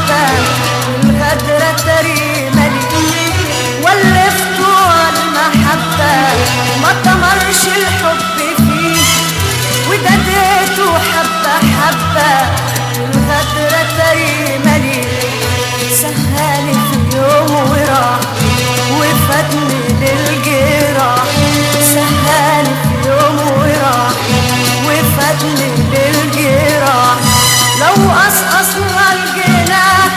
المحبة والغدرة تريمة لي، ولفته المحبة ما طمرش الحب فيه، ودديته حبة حبة والغدرة تريمة لي. سهاني في يوم وراح وفاتني للجراح، سهاني في يوم وراح وفاتني للجراح. لو قصقصنا الجناح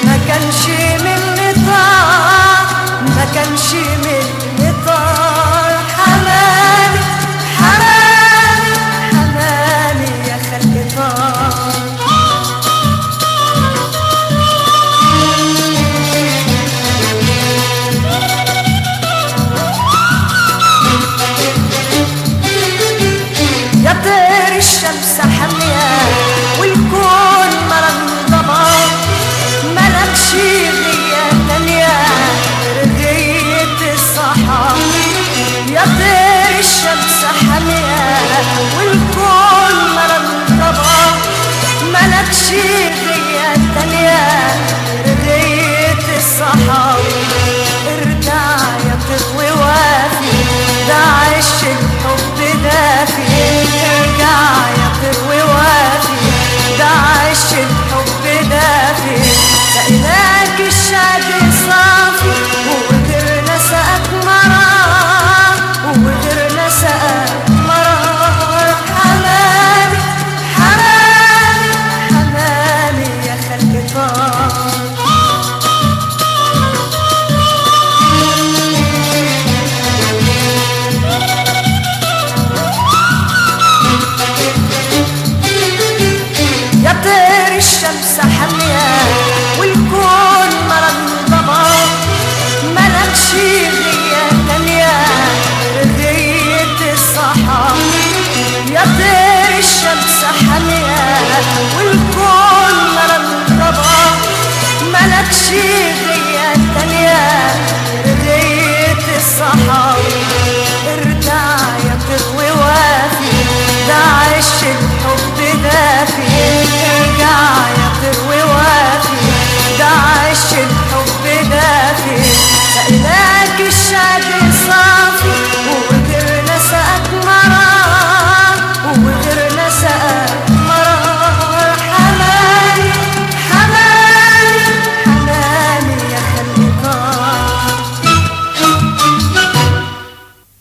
ما كانش مني طار، ما كانش مني طار. حمامي حمامي حمامي يا خلي طار. يا طير الشمس حامية والكون مرضبة، ملكش غية تانية رغية الصحا. يا طير الشمس حامية والكون مرضبة، ملكش غية تانية رغية الصحا. ارجع يا طير ووافي ده عش الحب دافي، ارجع يا طير ووافي ده عش الحب دافي. سقيناك الشعب صافي وغيرنا سقاك مرار، وغيرنا سقاك مرار. حمامي حمامي حمامي يا خلي طار. يا طير الشمس حامية والكون مرضبة، ملكش غية تانية رغية الصحا. يا طير الشمس حامية والكون مرضبة، ملكش